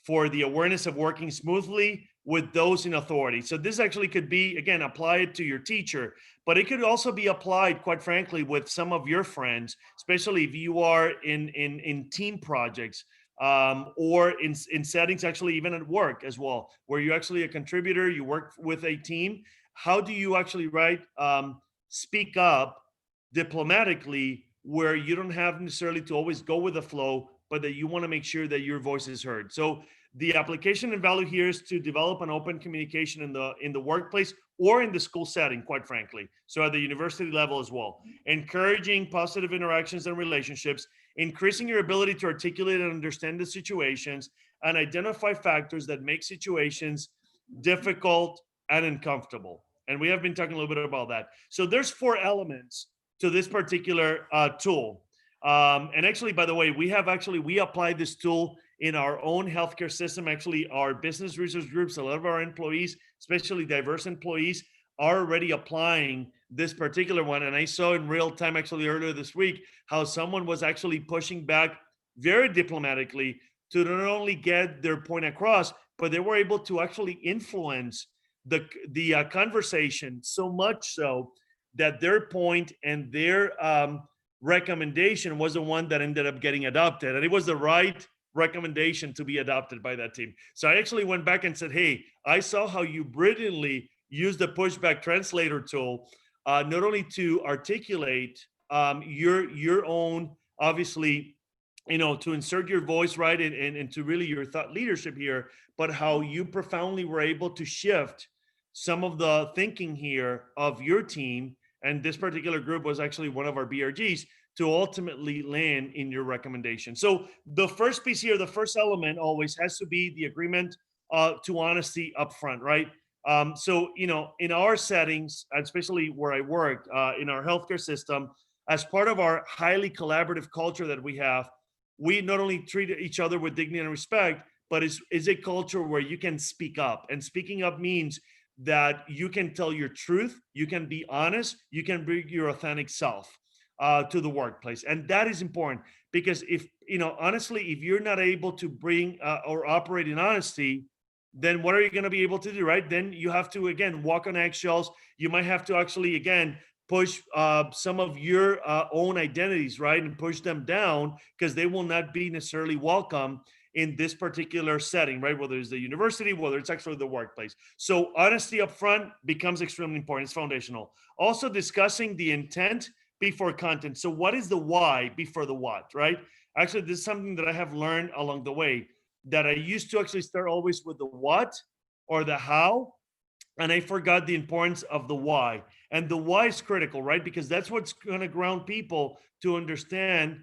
[SPEAKER 2] for the awareness of working smoothly with those in authority. So this actually could be, again, apply it to your teacher, but it could also be applied, quite frankly, with some of your friends, especially if you are in team projects or in settings, actually even at work as well, where you're actually a contributor, you work with a team. How do you actually, speak up diplomatically where you don't have necessarily to always go with the flow, but that you want to make sure that your voice is heard? So the application and value here is to develop an open communication in the workplace or in the school setting, quite frankly. So at the university level as well, encouraging positive interactions and relationships, increasing your ability to articulate and understand the situations, and identify factors that make situations difficult and uncomfortable. And we have been talking a little bit about that. So there's 4 elements to this particular tool. And actually, by the way, we apply this tool in our own healthcare system. Actually, our business research groups, a lot of our employees, especially diverse employees, are already applying this particular one. And I saw in real time, actually earlier this week, how someone was actually pushing back very diplomatically to not only get their point across, but they were able to actually influence the conversation so much so that their point and their recommendation was the one that ended up getting adopted. And it was the right recommendation to be adopted by that team. So I actually went back and said, hey, I saw how you brilliantly used the pushback translator tool, not only to articulate your own, obviously, to insert your voice, right, and to really your thought leadership here, but how you profoundly were able to shift some of the thinking here of your team. And this particular group was actually one of our BRGs to ultimately land in your recommendation. So the first piece here, the first element always has to be the agreement to honesty upfront, right? So, in our settings, especially where I work in our healthcare system, as part of our highly collaborative culture that we have, we not only treat each other with dignity and respect, but is a culture where you can speak up. And speaking up means that you can tell your truth, you can be honest, you can bring your authentic self to the workplace. And that is important because honestly, if you're not able to bring or operate in honesty, then what are you going to be able to do, right? Then you have to, again, walk on eggshells. You might have to actually, again, push some of your own identities, right? And push them down because they will not be necessarily welcome in this particular setting, right? Whether it's the university, whether it's actually the workplace. So honesty up front becomes extremely important. It's foundational. Also discussing the intent before content. So what is the why before the what, right? Actually, this is something that I have learned along the way, that I used to actually start always with the what or the how, and I forgot the importance of the why. And the why is critical, right? Because that's what's going to ground people to understand,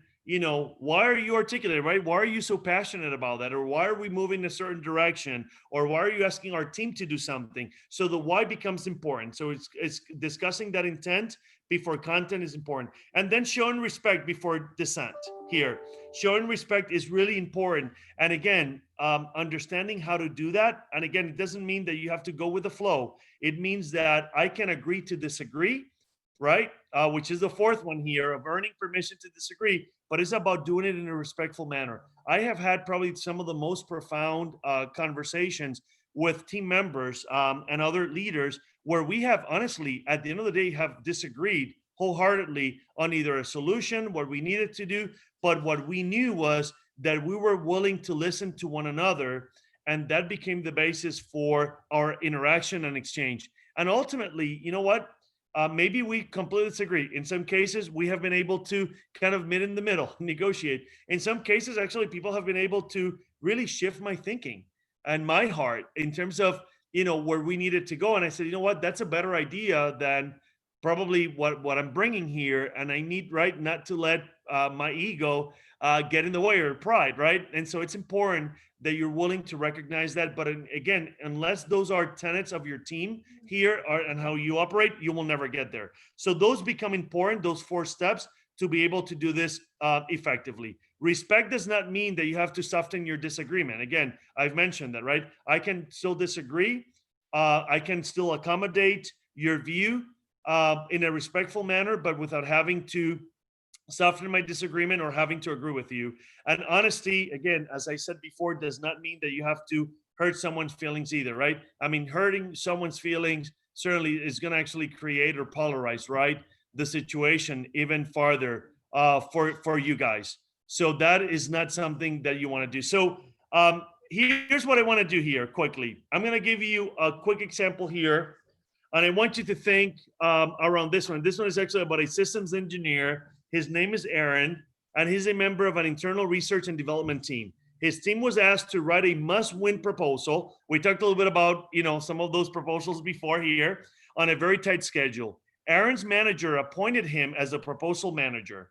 [SPEAKER 2] why are you articulating, right? Why are you so passionate about that? Or why are we moving a certain direction? Or why are you asking our team to do something? So the why becomes important. So it's discussing that intent before content is important. And then showing respect before dissent here. Showing respect is really important. And again, understanding how to do that. And again, it doesn't mean that you have to go with the flow. It means that I can agree to disagree, right? Which is the fourth one here, of earning permission to disagree, but it's about doing it in a respectful manner. I have had probably some of the most profound conversations with team members and other leaders where we have honestly, at the end of the day, have disagreed wholeheartedly on either a solution, what we needed to do, but what we knew was that we were willing to listen to one another, and that became the basis for our interaction and exchange. And ultimately, you know what? Maybe we completely disagree. In some cases, we have been able to kind of meet in the middle, negotiate. In some cases, actually, people have been able to really shift my thinking and my heart in terms of, where we needed to go. And I said, you know what? That's a better idea than probably what I'm bringing here. And I need, right, not to let my ego get in the way, or pride, right? And so it's important that you're willing to recognize that. But again, unless those are tenets of your team here and how you operate, you will never get there. So those become important, those 4 steps, to be able to do this effectively. Respect does not mean that you have to soften your disagreement. Again, I've mentioned that, right? I can still disagree. I can still accommodate your view in a respectful manner, but without having to soften my disagreement or having to agree with you. And honesty, again, as I said before, does not mean that you have to hurt someone's feelings either, right? I mean, hurting someone's feelings certainly is going to actually create or polarize, right, the situation even farther for you guys. So that is not something that you want to do. So here's what I want to do here quickly. I'm going to give you a quick example here, and I want you to think around this one. This one is actually about a systems engineer. His name is Aaron, and he's a member of an internal research and development team. His team was asked to write a must-win proposal. We talked a little bit about, some of those proposals before here, on a very tight schedule. Aaron's manager appointed him as a proposal manager.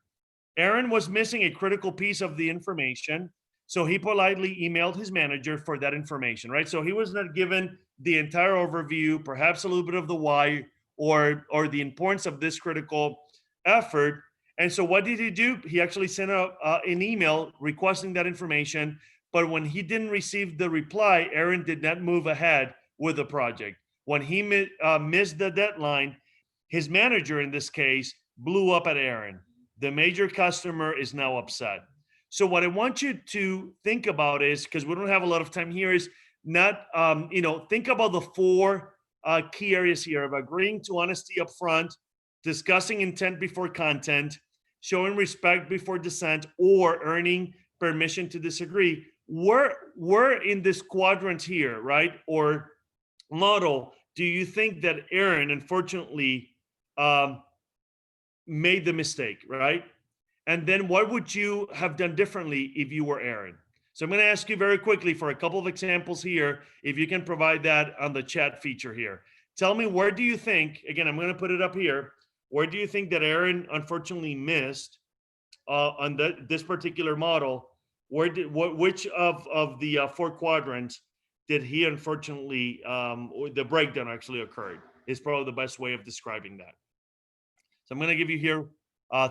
[SPEAKER 2] Aaron was missing a critical piece of the information, so he politely emailed his manager for that information, right? So he was not given the entire overview, perhaps a little bit of the why or the importance of this critical effort. And so what did he do? He actually sent an email requesting that information. But when he didn't receive the reply, Aaron did not move ahead with the project. When he missed the deadline, his manager in this case blew up at Aaron. The major customer is now upset. So what I want you to think about is, because we don't have a lot of time here, is not, think about the 4 key areas here of agreeing to honesty up front, discussing intent before content, showing respect before dissent, or earning permission to disagree. We're in this quadrant here, right? Or model. Do you think that Aaron, unfortunately, made the mistake, right? And then what would you have done differently if you were Aaron? So I'm going to ask you very quickly for a couple of examples here, if you can provide that on the chat feature here. Tell me, where do you think, again, I'm going to put it up here, where do you think that Aaron unfortunately missed on this particular model? Which of the 4 quadrants did he unfortunately, the breakdown actually occurred, is probably the best way of describing that. So I'm going to give you here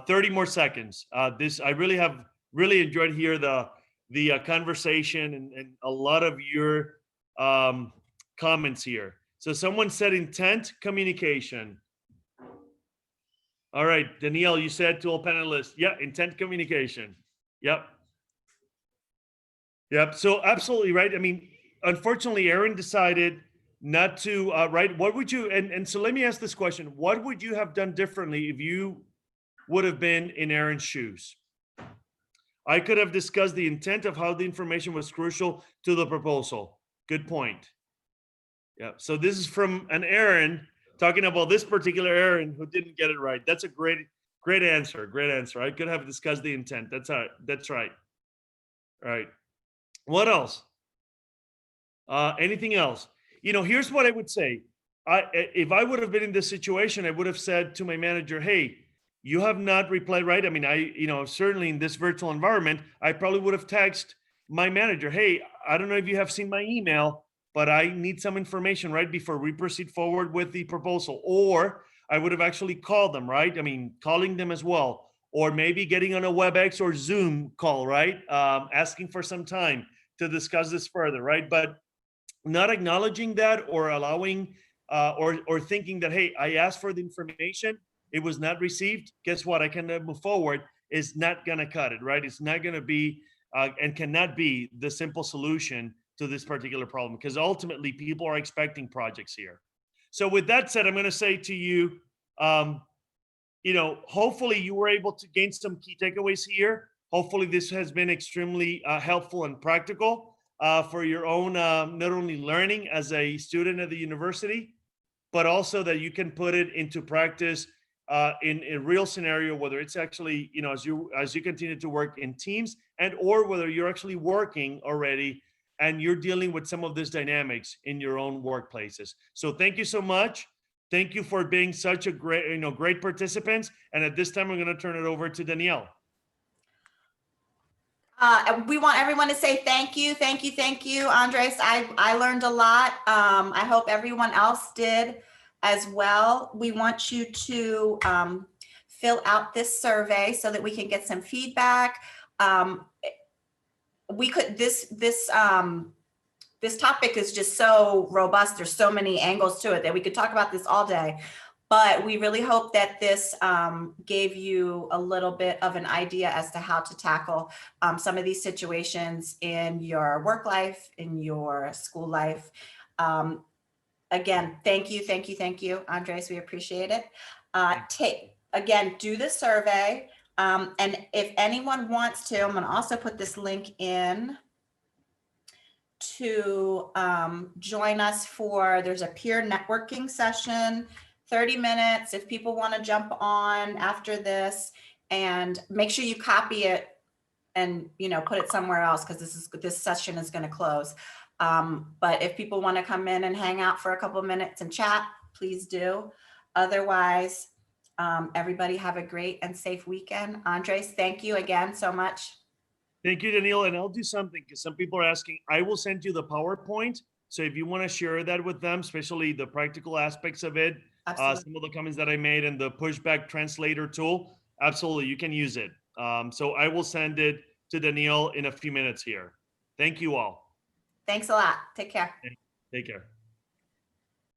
[SPEAKER 2] 30 more seconds. I really have enjoyed here the conversation and a lot of your comments here. So someone said intent communication. All right, Danielle, you said to all panelists, yeah, intent communication. Yep. So absolutely right. I mean, unfortunately, Aaron decided not to, right? What would you, and so let me ask this question. What would you have done differently if you would have been in Aaron's shoes? I could have discussed the intent of how the information was crucial to the proposal. Good point. Yeah. So this is from an Aaron talking about this particular Aaron who didn't get it right. That's a great answer. Great answer. I could have discussed the intent. That's all right. That's right. All right. What else? Anything else? Here's what I would say. If I would have been in this situation, I would have said to my manager, hey, you have not replied right. I mean, certainly in this virtual environment, I probably would have texted my manager, hey, I don't know if you have seen my email, but I need some information right before we proceed forward with the proposal. Or I would have actually called them, right? I mean, calling them as well, or maybe getting on a WebEx or Zoom call, right? Asking for some time to discuss this further, right? But not acknowledging that or allowing or thinking that, hey, I asked for the information, it was not received. Guess what? I cannot move forward. Is not going to cut it, right? It's not going to be and cannot be the simple solution to this particular problem, because ultimately people are expecting projects here. So with that said, I'm going to say to you, hopefully you were able to gain some key takeaways here. Hopefully this has been extremely helpful and practical for your own not only learning as a student at the university, but also that you can put it into practice in a real scenario, whether it's actually, as you continue to work in teams, and or whether you're actually working already and you're dealing with some of these dynamics in your own workplaces. So thank you so much. Thank you for being such a great participants. And at this time, I'm going to turn it over to Danielle.
[SPEAKER 1] We want everyone to say thank you, Andres. I learned a lot. I hope everyone else did as well. We want you to fill out this survey so that we can get some feedback. This topic is just so robust. There's so many angles to it that we could talk about this all day. But we really hope that this gave you a little bit of an idea as to how to tackle some of these situations in your work life, in your school life. Again, thank you, Andres. We appreciate it. Again, do the survey. And if anyone wants to, I'm going to also put this link in to join us there's a peer networking session. 30 minutes if people want to jump on after this, and make sure you copy it and put it somewhere else, because this session is going to close. But if people want to come in and hang out for a couple of minutes and chat, please do. Otherwise, everybody have a great and safe weekend. Andres, thank you again so much.
[SPEAKER 2] Thank you, Danielle. And I'll do something, because some people are asking. I will send you the PowerPoint. So if you want to share that with them, especially the practical aspects of it, some of the comments that I made and the pushback translator tool, absolutely, you can use it. So I will send it to Danielle in a few minutes here. Thank you all.
[SPEAKER 1] Thanks a lot. Take care.
[SPEAKER 2] Take care.